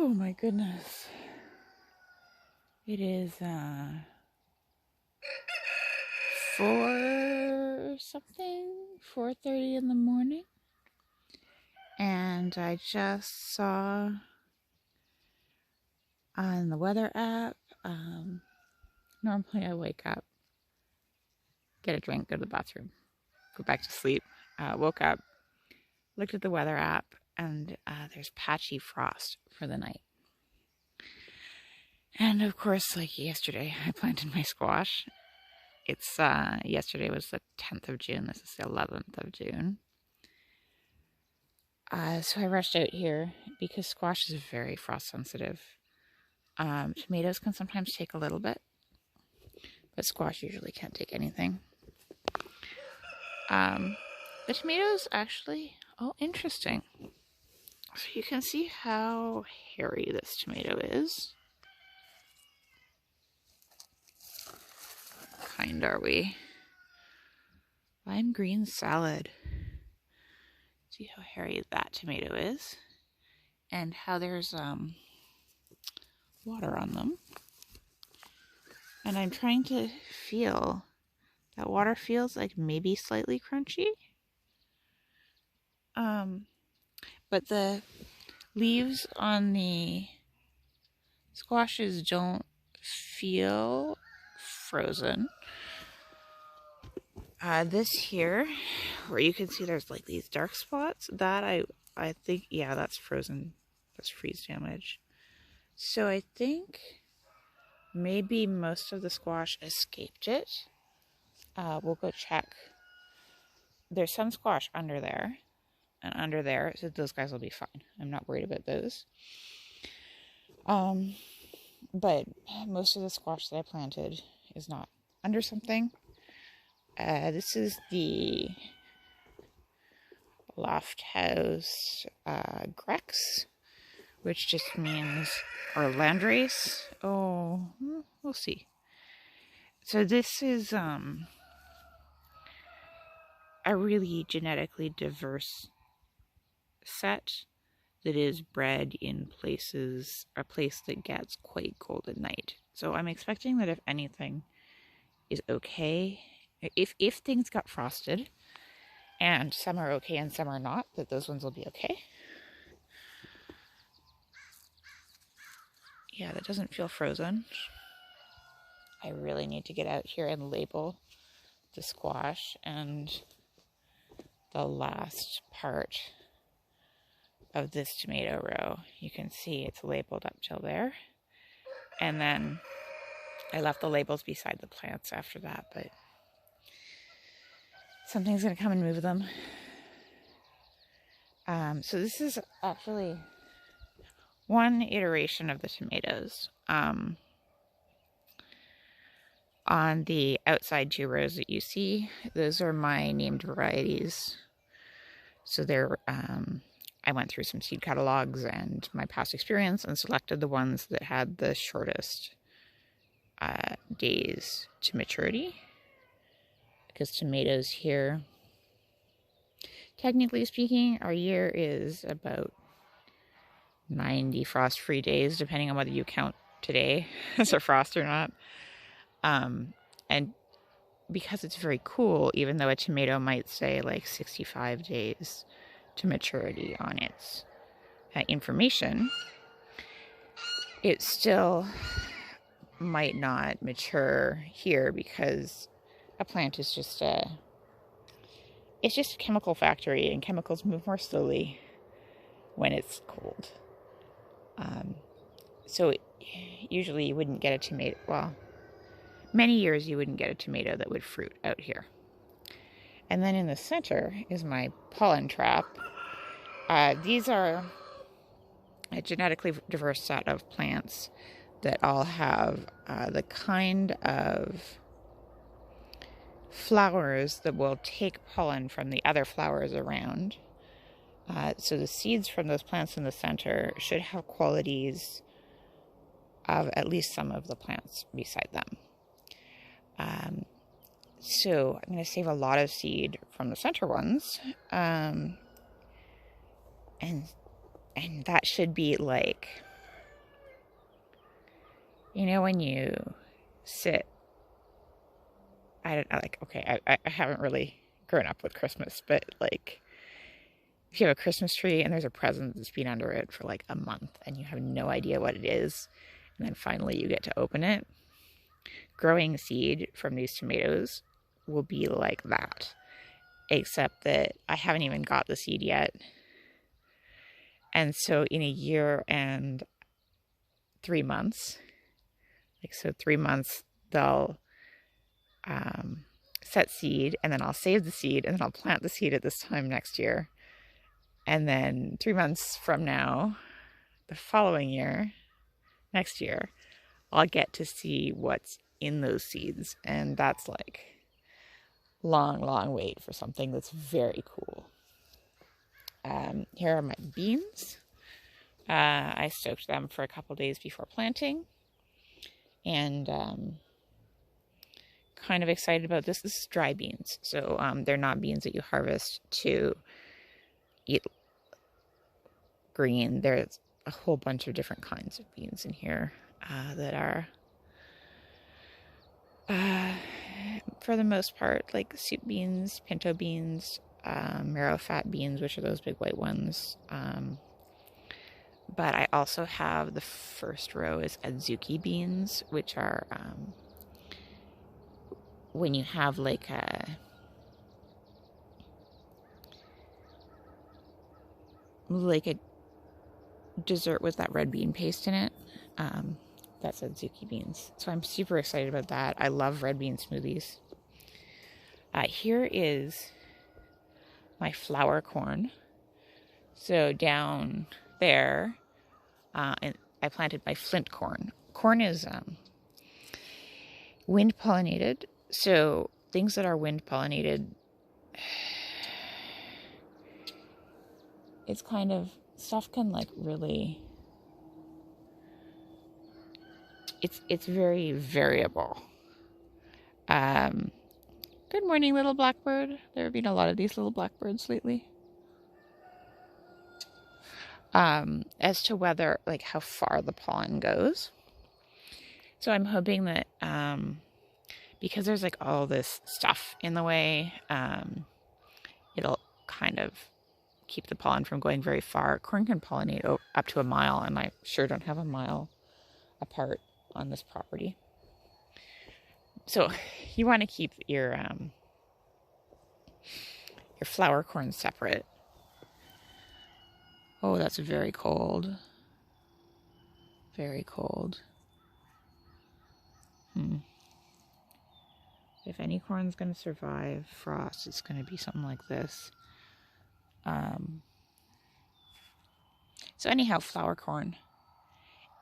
Oh my goodness. It is 4:30 in the morning. And I just saw on the weather app, normally I wake up, get a drink, go to the bathroom, go back to sleep. Woke up, looked at the weather app, and there's patchy frost for the night. And of course, like yesterday, I planted my squash. It's yesterday was the 10th of June. This is the 11th of June. So I rushed out here because squash is very frost sensitive. Tomatoes can sometimes take a little bit, but squash usually can't take anything. The tomatoes actually, oh, interesting. So you can see how hairy this tomato is. What kind are we? Lime green salad. See how hairy that tomato is, and how there's water on them. And I'm trying to feel, that water feels like maybe slightly crunchy. But the leaves on the squashes don't feel frozen. This here, where you can see there's like these dark spots, that I think, yeah, that's frozen. That's freeze damage. So I think maybe most of the squash escaped it. We'll go check. There's some squash under there and under there, so those guys will be fine. I'm not worried about those. But most of the squash that I planted is not under something. This is the Loft House Grex, which just means, or Landrace. Oh, we'll see. So this is a really genetically diverse set that is bred in a place that gets quite cold at night. So I'm expecting that if anything is okay, if things got frosted, and some are okay and some are not, that those ones will be okay. Yeah, that doesn't feel frozen. I really need to get out here and label the squash and the last part of this tomato row. You can see it's labeled up till there. And then I left the labels beside the plants after that, but something's going to come and move them. So this is actually one iteration of the tomatoes. On the outside 2 rows that you see, those are my named varieties. So they're, I went through some seed catalogs and my past experience and selected the ones that had the shortest days to maturity. Because tomatoes here, technically speaking, our year is about 90 frost-free days, depending on whether you count today as a frost or not. And because it's very cool, even though a tomato might say like 65 days to maturity on its information, it still might not mature here because a plant is just it's just a chemical factory, and chemicals move more slowly when it's cold. So usually you wouldn't get a tomato, well, many years you wouldn't get a tomato that would fruit out here. And then in the center is my pollen trap. These are a genetically diverse set of plants that all have the kind of flowers that will take pollen from the other flowers around. So the seeds from those plants in the center should have qualities of at least some of the plants beside them. So I'm going to save a lot of seed from the center ones. And that should be like You know, when you sit, I don't know, like, okay, I haven't really grown up with Christmas, but like, if you have a Christmas tree and there's a present that's been under it for like a month and you have no idea what it is, and then finally you get to open it, growing seed from these tomatoes will be like that. Except that I haven't even got the seed yet. And so in a year and 3 months, like, so 3 months, they'll set seed, and then I'll save the seed, and then I'll plant the seed at this time next year. And then 3 months from now, the following year, next year, I'll get to see what's in those seeds. And that's like long wait for something that's very cool. Here are my beans. I soaked them for a couple days before planting, and kind of excited about this. This is dry beans, so they're not beans that you harvest to eat green. There's a whole bunch of different kinds of beans in here that are, for the most part, like soup beans, pinto beans, marrow fat beans, which are those big white ones. But I also have, the first row is adzuki beans, which are when you have like a dessert with that red bean paste in it. That's adzuki beans. So I'm super excited about that. I love red bean smoothies. Here is my flower corn. So down there, and I planted my flint corn. Corn is wind pollinated. So things that are wind pollinated, it's kind of, stuff can like really, it's very variable. Good morning, little blackbird. There have been a lot of these little blackbirds lately. As to whether, like, how far the pollen goes. So I'm hoping that, because there's like all this stuff in the way, it'll kind of keep the pollen from going very far. Corn can pollinate up to a mile, and I sure don't have a mile apart on this property. So you want to keep your flower corn separate. Oh, that's very cold. Very cold. If any corn's going to survive frost, it's going to be something like this. So anyhow, flower corn.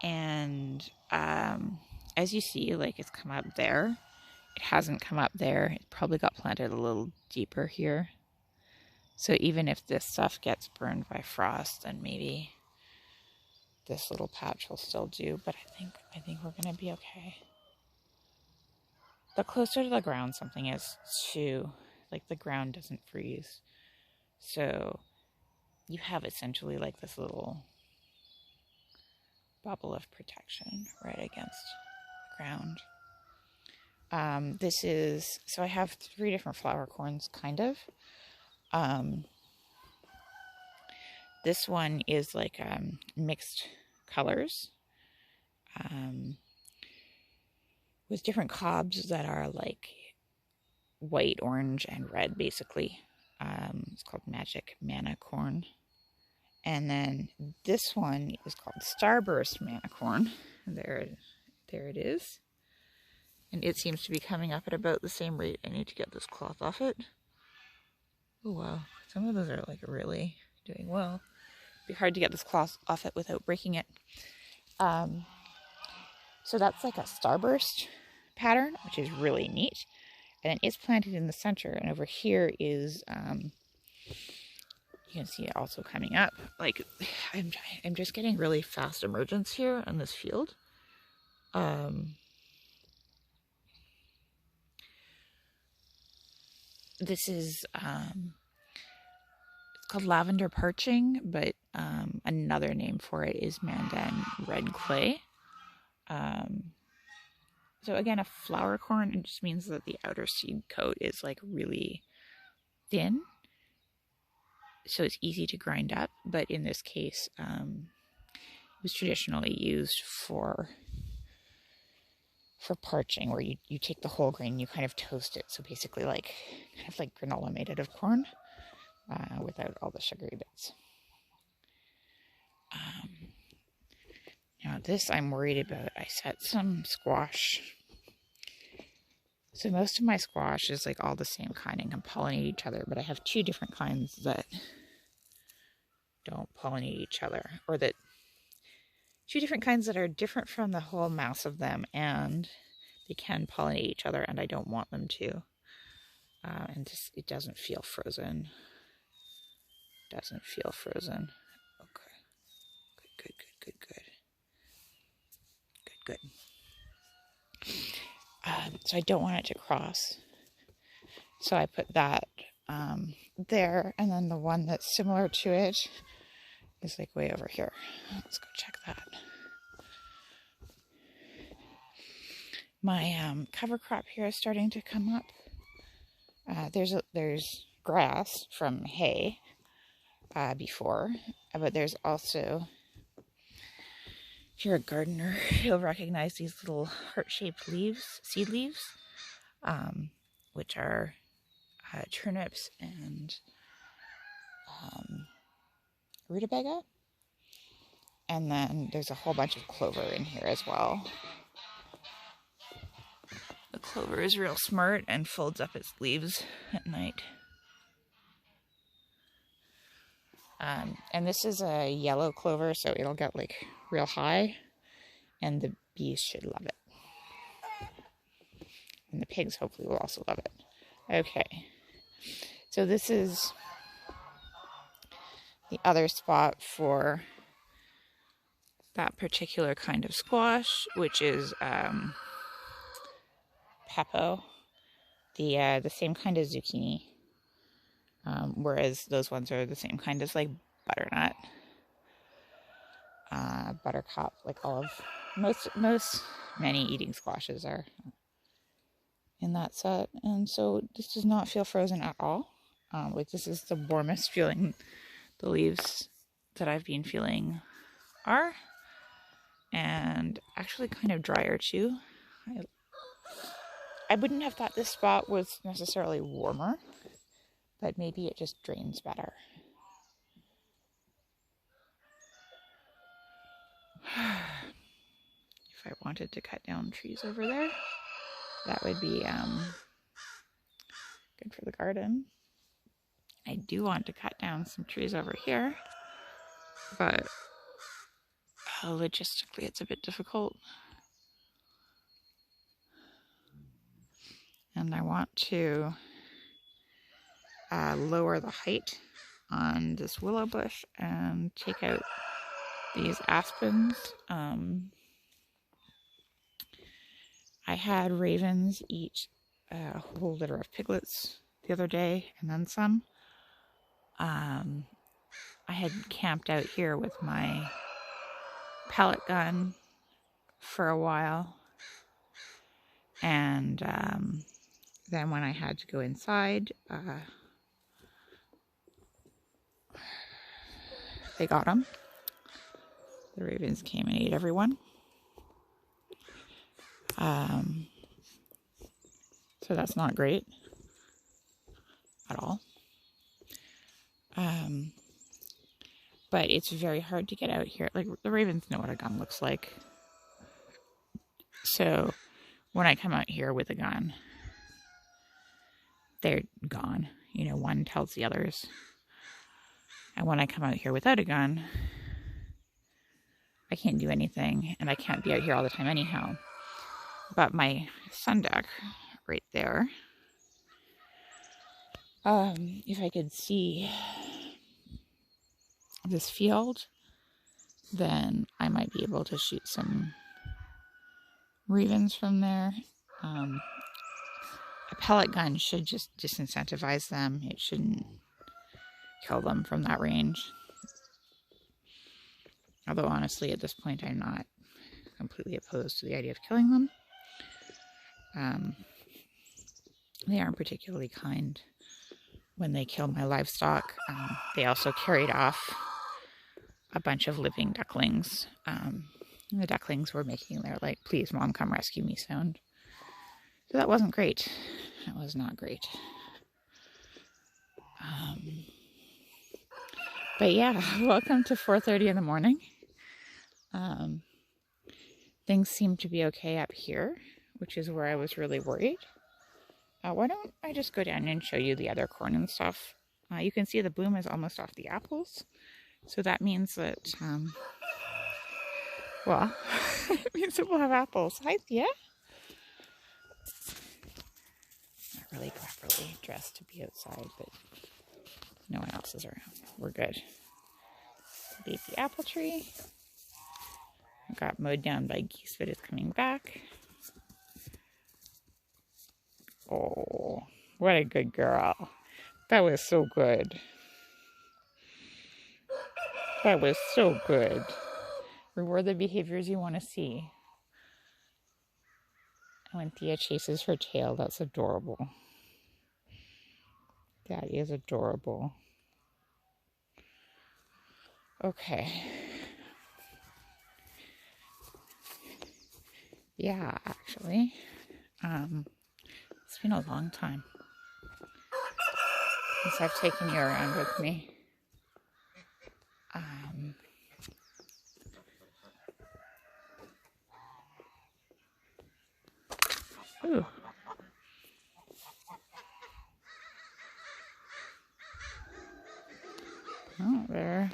And as you see, like, it's come up there. It hasn't come up there. It probably got planted a little deeper here. So even if this stuff gets burned by frost, then maybe this little patch will still do. But I think we're going to be okay. The closer to the ground something is, too, like, the ground doesn't freeze. So you have essentially like this little bubble of protection right against the ground. This is, so I have 3 different flower corns, kind of. This one is like mixed colors, with different cobs that are like white, orange, and red, basically. It's called Magic Mana Corn. And then this one is called Starburst Mana Corn. There it is. And it seems to be coming up at about the same rate. I need to get this cloth off it. Oh wow, some of those are like really doing well. It'd be hard to get this cloth off it without breaking it. So that's like a starburst pattern, which is really neat. And then it's planted in the center, and over here is, you can see it also coming up. Like, I'm just getting really fast emergence here on this field. This is, it's called lavender parching, but another name for it is Mandan red clay. So again, a flower corn, it just means that the outer seed coat is like really thin, so it's easy to grind up. But in this case, it was traditionally used for parching, where you take the whole grain and you kind of toast it. So basically kind of like granola made out of corn, without all the sugary bits. Now this I'm worried about. I set some squash. So most of my squash is like all the same kind and can pollinate each other, but I have two different kinds that don't pollinate each other, or that two different kinds that are different from the whole mass of them, and they can pollinate each other, and I don't want them to. And just, it doesn't feel frozen. Doesn't feel frozen. Okay. Good. So I don't want it to cross. So I put that there, and then the one that's similar to it is like way over here. Let's go check that. My cover crop here is starting to come up. There's grass from hay before, but there's also, if you're a gardener, you'll recognize these little heart-shaped leaves, seed leaves, which are turnips and rutabaga. And then there's a whole bunch of clover in here as well. The clover is real smart and folds up its leaves at night. And this is a yellow clover, so it'll get like real high, and the bees should love it. And the pigs hopefully will also love it. Okay, so this is the other spot for that particular kind of squash, which is pepo, the same kind as zucchini, whereas those ones are the same kind as like butternut, buttercup, like all of many eating squashes are in that set. And so this does not feel frozen at all. Like this is the warmest feeling the leaves that I've been feeling are, and actually kind of drier too. I wouldn't have thought this spot was necessarily warmer, but maybe it just drains better. If I wanted to cut down trees over there, that would be good for the garden. I do want to cut down some trees over here, but logistically it's a bit difficult. And I want to lower the height on this willow bush and take out these aspens. I had ravens eat a whole litter of piglets the other day, and then some. I had camped out here with my pellet gun for a while, and then when I had to go inside, they got them. The ravens came and ate everyone. So that's not great at all. But it's very hard to get out here. Like, the ravens know what a gun looks like. So when I come out here with a gun, they're gone. You know, one tells the others. And when I come out here without a gun, I can't do anything, and I can't be out here all the time anyhow. But my sun deck right there, if I could see this field, then I might be able to shoot some ravens from there. A pellet gun should just disincentivize them. It shouldn't kill them from that range. Although honestly, at this point, I'm not completely opposed to the idea of killing them. They aren't particularly kind when they kill my livestock. They also carried off a bunch of living ducklings. The ducklings were making their like, please mom, come rescue me sound. So that wasn't great. That was not great. But yeah, welcome to 4:30 in the morning. Things seem to be okay up here, which is where I was really worried. Why don't I just go down and show you the other corn and stuff. You can see the bloom is almost off the apples. So that means that, well, it means that we'll have apples. Hi, Thea. Not really properly dressed to be outside, but no one else is around. We're good. Baby apple tree. Got mowed down by geese, but it's coming back. Oh, what a good girl. That was so good. That was so good. Reward the behaviors you want to see. And when Thea chases her tail, that's adorable. That is adorable. Okay. Yeah, actually. It's been a long time since I've taken you around with me. Ooh. Oh, there.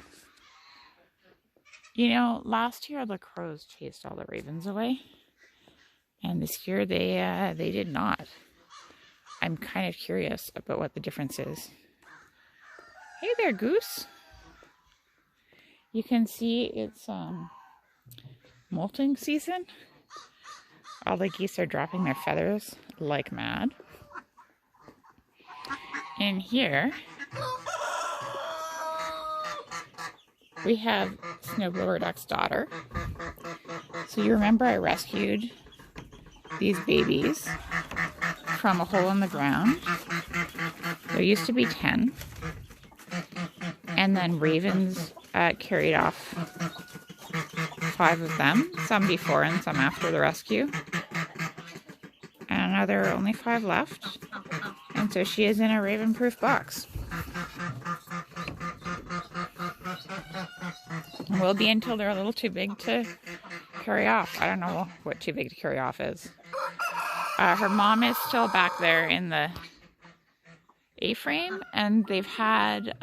You know, last year the crows chased all the ravens away, and this year they did not. I'm kind of curious about what the difference is. Hey there, goose. You can see it's molting season. All the geese are dropping their feathers like mad. And here we have snowblower duck's daughter. So you remember I rescued these babies from a hole in the ground. There used to be 10. And then ravens carried off 5 of them, some before and some after the rescue. And now there are only 5 left. And so she is in a raven-proof box. Will be until they're a little too big to carry off. I don't know what too big to carry off is. Her mom is still back there in the A-frame, and they've had,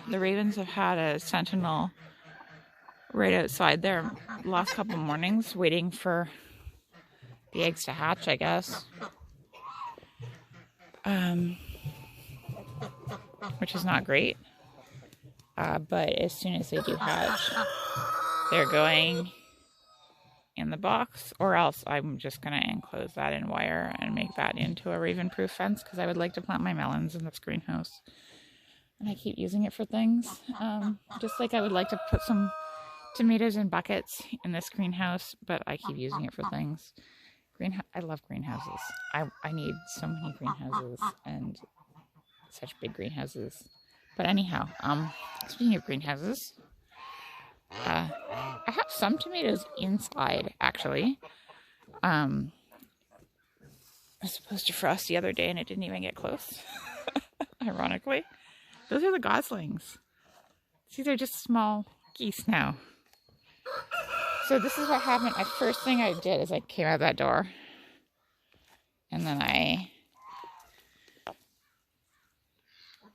the ravens have had a sentinel right outside there the last couple mornings waiting for the eggs to hatch, I guess. Which is not great. But as soon as they do hatch, they're going in the box, or else I'm just going to enclose that in wire and make that into a raven-proof fence, because I would like to plant my melons in this greenhouse. And I keep using it for things. Just like I would like to put some tomatoes in buckets in this greenhouse, but I keep using it for things. I love greenhouses. I need so many greenhouses, and such big greenhouses. But anyhow, speaking of greenhouses, I have some tomatoes inside, actually. I was supposed to frost the other day and it didn't even get close. Ironically. Those are the goslings. See, they're just small geese now. So this is what happened. The first thing I did is I came out that door. And then I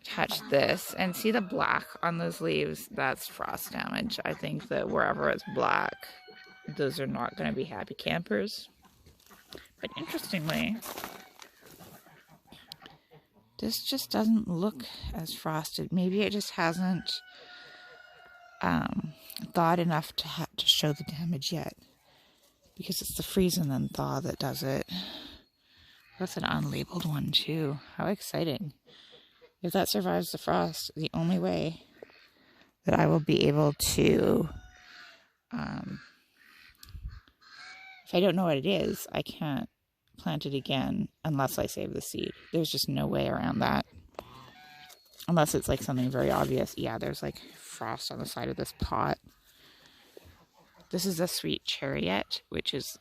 touched this. And see the black on those leaves? That's frost damage. I think that wherever it's black, those are not going to be happy campers. But interestingly, this just doesn't look as frosted. Maybe it just hasn't thawed enough to show the damage yet. Because it's the freeze and then thaw that does it. That's an unlabeled one too. How exciting. If that survives the frost, the only way that I will be able to, if I don't know what it is, I can't plant it again unless I save the seed. There's just no way around that. Unless it's like something very obvious. Yeah, there's like frost on the side of this pot. This is a sweet cherryette, which is,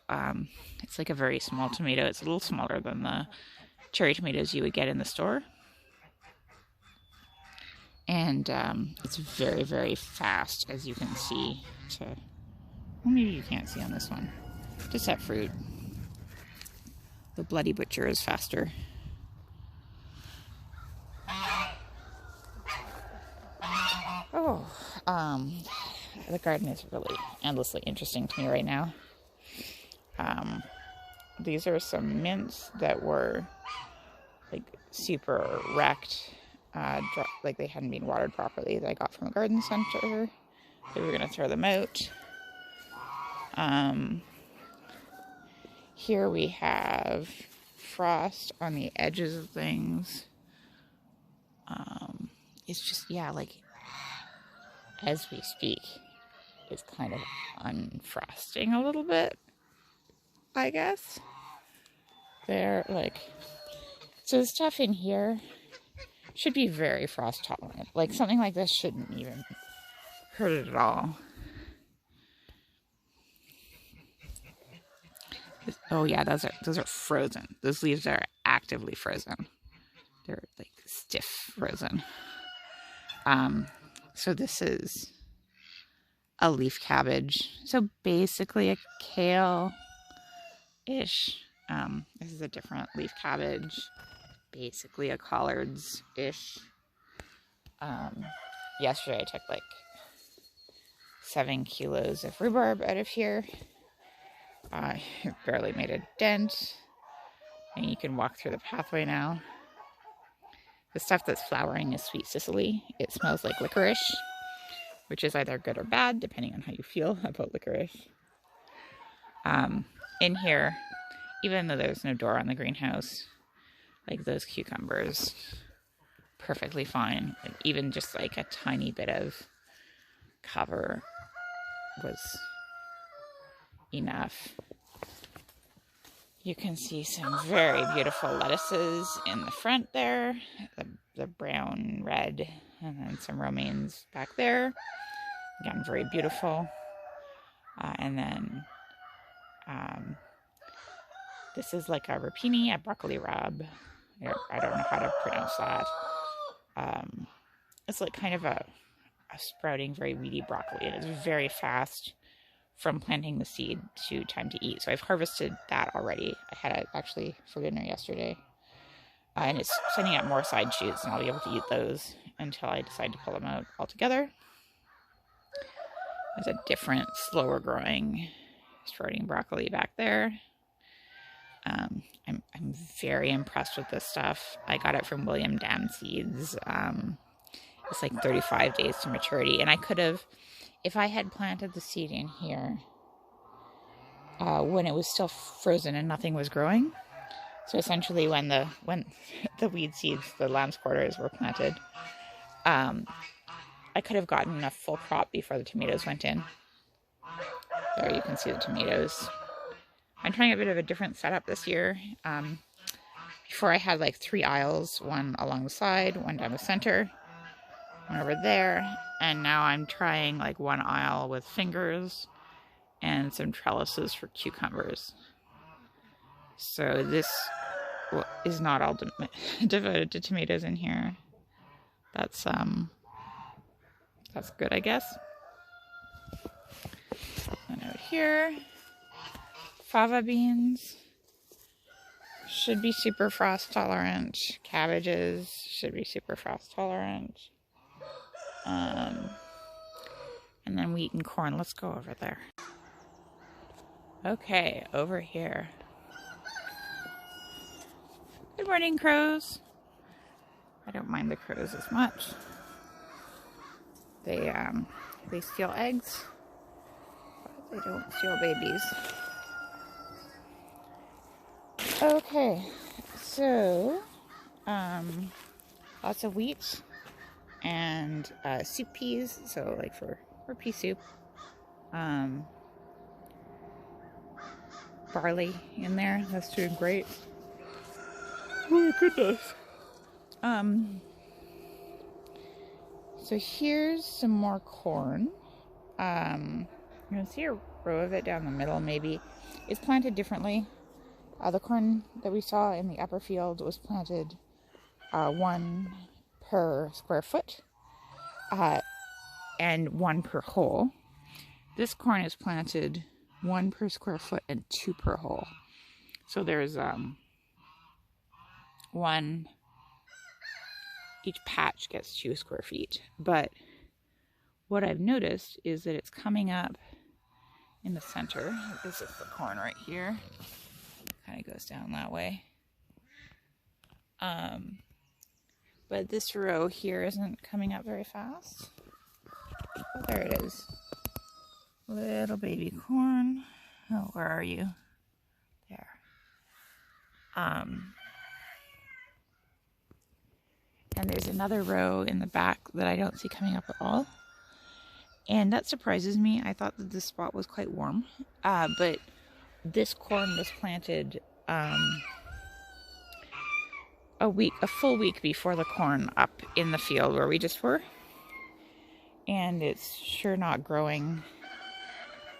it's like a very small tomato. It's a little smaller than the cherry tomatoes you would get in the store. And it's very, very fast, as you can see. Well, maybe you can't see on this one. Just that fruit. The Bloody Butcher is faster. Oh, the garden is really endlessly interesting to me right now. These are some mints that were like super wrecked, like they hadn't been watered properly, that I got from a garden center. They were gonna throw them out. Here we have frost on the edges of things. It's just, yeah, like as we speak, it's kind of unfrosting a little bit, I guess. They're like, so the stuff in here should be very frost tolerant. Like something like this shouldn't even hurt it at all. Oh yeah, those are frozen. Those leaves are actively frozen. They're like stiff frozen. So this is a leaf cabbage. So basically a kale-ish. This is a different leaf cabbage. Basically a collards-ish. Yesterday I took like 7 kilos of rhubarb out of here. I barely made a dent. And you can walk through the pathway now. The stuff that's flowering is sweet Sicily. It smells like licorice, which is either good or bad, depending on how you feel about licorice. In here, even though there's no door on the greenhouse, like those cucumbers, perfectly fine. And even just like a tiny bit of cover was enough. You can see some very beautiful lettuces in the front there, the brown, red, and then some romaines back there. Again, very beautiful. And then this is like a rapini, a broccoli rabe. I don't know how to pronounce that. It's like kind of a sprouting, very weedy broccoli. It is very fast from planting the seed to time to eat. So I've harvested that already. I had it actually for dinner yesterday. And it's sending out more side shoots, and I'll be able to eat those until I decide to pull them out altogether. There's a different, slower growing sprouting broccoli back there. I'm very impressed with this stuff. I got it from William Dam Seeds. It's like 35 days to maturity, and I could have, if I had planted the seed in here when it was still frozen and nothing was growing. So essentially when the weed seeds, the lamb's quarters, were planted, I could have gotten a full crop before the tomatoes went in. There you can see the tomatoes. I'm trying a bit of a different setup this year. Before I had like 3 aisles, one along the side, one down the center, one over there, and now I'm trying like 1 aisle with fingers and some trellises for cucumbers. So this is not all devoted to tomatoes in here. That's good, I guess. And out here, fava beans should be super frost tolerant. Cabbages should be super frost tolerant. And then wheat and corn. Let's go over there. Okay, over here. Good morning, crows. I don't mind the crows as much. They steal eggs, but they don't steal babies. Okay, so lots of wheat and soup peas, so like for pea soup. barley in there. That's doing great. Oh my goodness. So here's some more corn. You can see a row of it down the middle, maybe. It's planted differently. The corn that we saw in the upper field was planted 1 per square foot and 1 per hole. This corn is planted 1 per square foot and 2 per hole. So there's one, each patch gets 2 square feet. But what I've noticed is that it's coming up in the center. This is the corn right here. Kind of goes down that way. But this row here isn't coming up very fast. Oh, there it is. Little baby corn. Oh, where are you? There. And there's another row in the back that I don't see coming up at all. And that surprises me. I thought that this spot was quite warm. But this corn was planted a full week before the corn up in the field where we just were. And it's sure not growing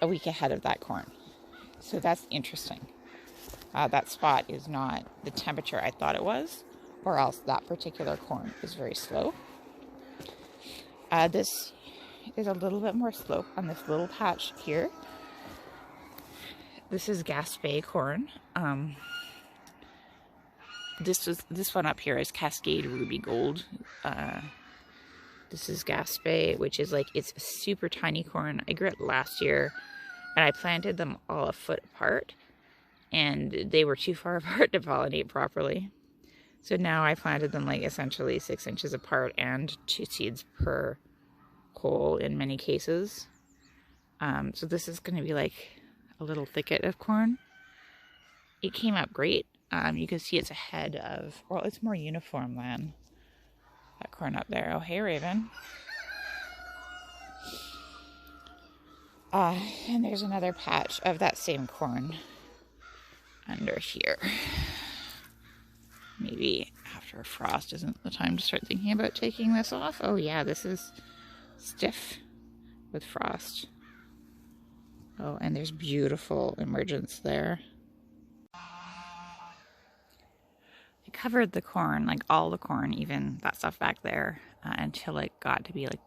a week ahead of that corn. So that's interesting. That spot is not the temperature I thought it was, or else that particular corn is very slow. This is a little bit more slope on this little patch here. This is Gaspé corn. This one up here is Cascade Ruby Gold. This is Gaspé, which is like, it's super tiny corn. I grew it last year, and I planted them all a foot apart, and they were too far apart to pollinate properly. So now I planted them like essentially 6 inches apart and 2 seeds per hole in many cases. So this is going to be like a little thicket of corn. It came up great. You can see it's ahead of, well, it's more uniform than that corn up there. Oh, hey, Raven. And there's another patch of that same corn under here. Maybe after a frost isn't the time to start thinking about taking this off. Oh yeah, this is stiff with frost. Oh, and there's beautiful emergence there. I covered the corn, like all the corn, even that stuff back there, until it got to be like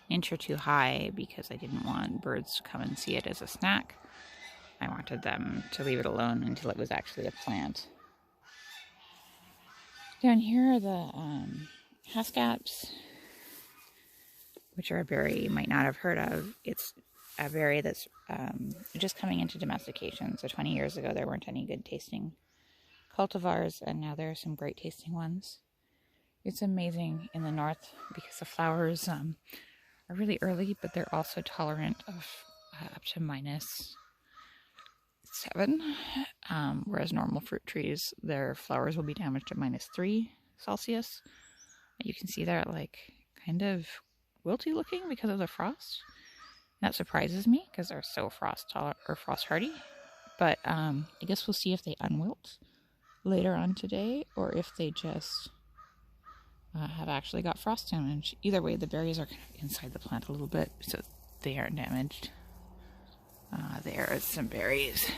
an inch or 2 high, because I didn't want birds to come and see it as a snack. I wanted them to leave it alone until it was actually a plant. Down here are the hascaps, which are a berry you might not have heard of. It's a berry that's just coming into domestication. So 20 years ago, there weren't any good tasting cultivars, and now there are some great tasting ones. It's amazing in the north because the flowers are really early, but they're also tolerant of up to -7, whereas normal fruit trees, their flowers will be damaged at -3 Celsius. You can see they're like kind of wilty looking because of the frost. That surprises me because they're so frost hardy. But I guess we'll see if they unwilt later on today, or if they just have actually got frost damage. Either way, the berries are kind of inside the plant a little bit, so they aren't damaged. There are some berries.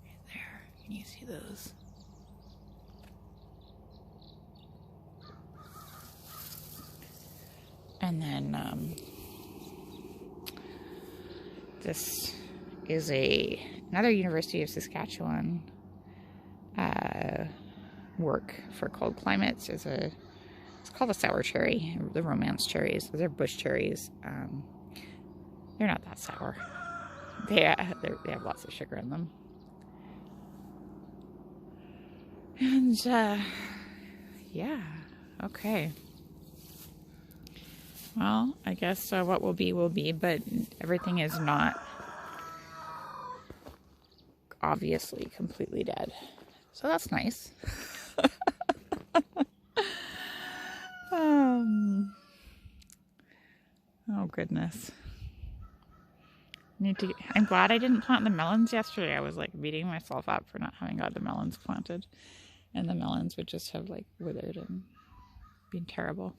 Right there. Can you see those? And then this is another University of Saskatchewan work for cold climates. It's called a sour cherry, the romance cherries. They're bush cherries. They're not that sour. They have lots of sugar in them. And yeah, okay. Well, I guess what will be, but everything is not obviously completely dead. So that's nice. Oh goodness. I'm glad I didn't plant the melons yesterday. I was like beating myself up for not having got the melons planted. And the melons would just have like withered and been terrible.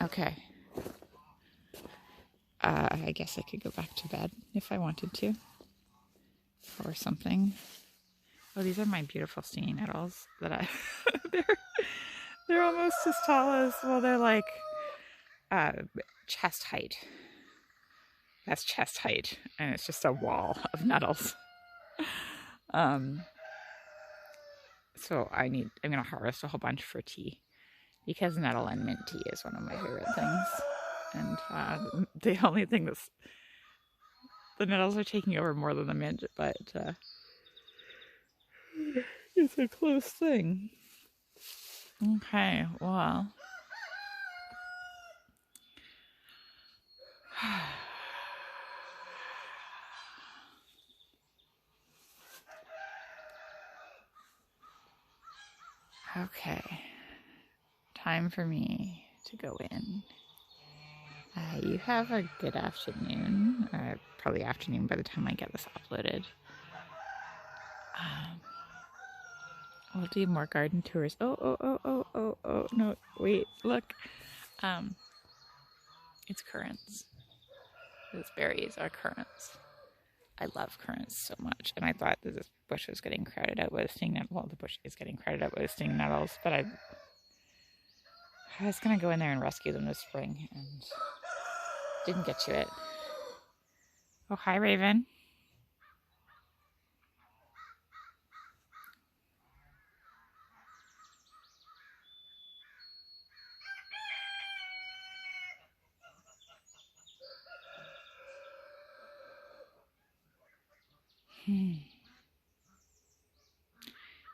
Okay. I guess I could go back to bed if I wanted to. Or something. Oh, these are my beautiful stinging nettles that I they're almost as tall as, well, they're like chest height. That's chest height, and it's just a wall of nettles. So I'm gonna harvest a whole bunch for tea, because nettle and mint tea is one of my favorite things. And the only thing that's, the nettles are taking over more than the mint, but it's a close thing. Okay, well. Okay, time for me to go in. You have a good afternoon, probably afternoon by the time I get this uploaded. We'll do more garden tours. Oh, no, wait, look. It's currants. Those berries are currants. I love currants so much, and I thought that this bush was getting crowded out with stinging nettles. Well, the bush is getting crowded out with stinging nettles, but I was gonna go in there and rescue them this spring, and didn't get to it. Oh, hi, Raven.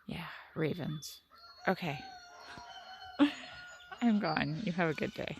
Yeah, ravens. Okay. I'm gone. You have a good day.